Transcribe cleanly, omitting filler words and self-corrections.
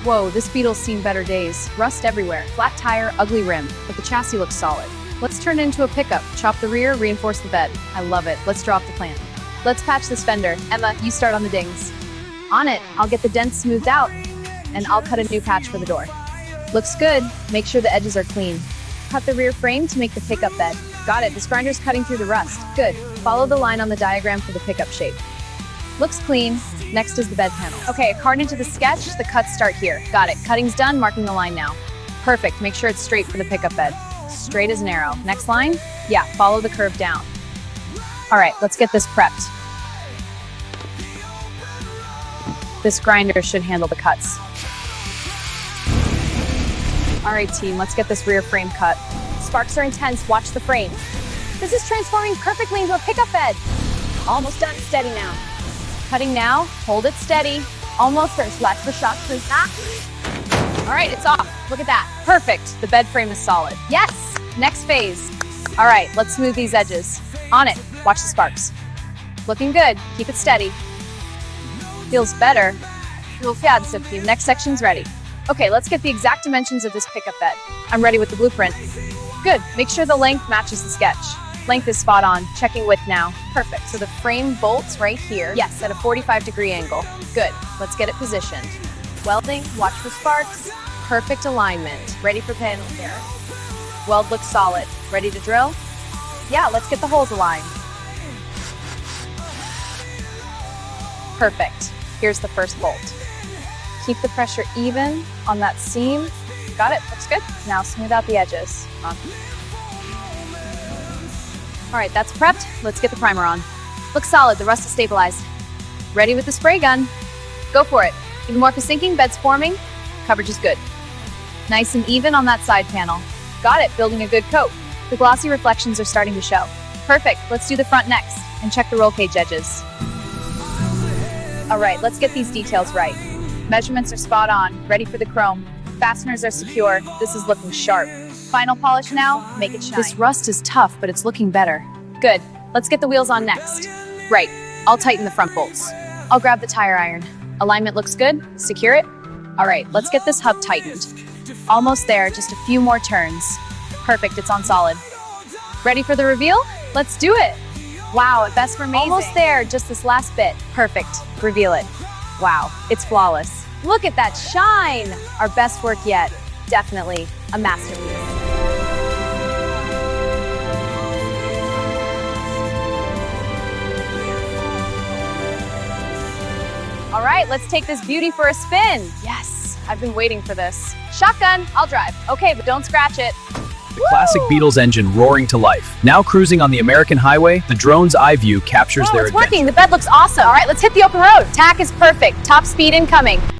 Whoa, this Beetle's seen better days. Rust everywhere, flat tire, ugly rim, but the chassis looks solid. Let's turn it into a pickup, chop the rear, reinforce the bed. I love it. Let's draw up the plan. Let's patch this fender. Emma, you start on the dings. On it, I'll get the dents smoothed out, and I'll cut a new patch for the door. Looks good. Make sure the edges are clean. Cut the rear frame to make the pickup bed. Got it, this grinder's cutting through the rust. Good. Follow the line on the diagram for the pickup shape. Looks clean. Next is the bed panel. Okay, according to the sketch, the cuts start here. Got it. Cutting's done, marking the line now. Perfect. Make sure it's straight for the pickup bed. Straight as an arrow. Next line? Yeah, follow the curve down. All right, let's get this prepped. This grinder should handle the cuts. All right, team, let's get this rear frame cut. Sparks are intense. Watch the frame. This is transforming perfectly into a pickup bed. Almost done. Steady now. Cutting now. Hold it steady. Almost. There's less for shock. All right, it's off. Look at that. Perfect. The bed frame is solid. Yes. Next phase. All right, let's smooth these edges. On it. Watch the sparks. Looking good. Keep it steady. Feels better. Next section's ready. Okay, let's get the exact dimensions of this pickup bed. I'm ready with the blueprint. Good. Make sure the length matches the sketch. Length is spot on. Checking width now. Perfect. So the frame bolts right here. Yes, at a 45-degree angle. Good. Let's get it positioned. Welding. Watch for sparks. Perfect alignment. Ready for panel there. Weld looks solid. Ready to drill? Yeah, let's get the holes aligned. Perfect. Here's the first bolt. Keep the pressure even on that seam. Got it, looks good. Now smooth out the edges. All right, that's prepped. Let's get the primer on. Looks solid, the rust is stabilized. Ready with the spray gun. Go for it. Even more for sinking, bed's forming. Coverage is good. Nice and even on that side panel. Got it, building a good coat. The glossy reflections are starting to show. Perfect, let's do the front next and check the roll cage edges. All right, let's get these details right. Measurements are spot on, ready for the chrome. Fasteners are secure. This is looking sharp. Final polish now, make it shine. This rust is tough, but it's looking better. Good. Let's get the wheels on next. Right. I'll tighten the front bolts. I'll grab the tire iron. Alignment looks good. Secure it. All right, let's get this hub tightened. Almost there, just a few more turns. Perfect, it's on solid. Ready for the reveal? Let's do it. Wow, best for amazing. Almost there, just this last bit. Perfect. Reveal it. Wow, it's flawless. Look at that shine! Our best work yet. Definitely a masterpiece. All right, let's take this beauty for a spin. Yes, I've been waiting for this. Shotgun, I'll drive. Okay, but don't scratch it. The classic Beetle's engine roaring to life. Now cruising on the American highway, the drone's eye view captures their it's adventure. working. The bed looks awesome. All right, let's hit the open road. Tack is perfect. Top speed incoming.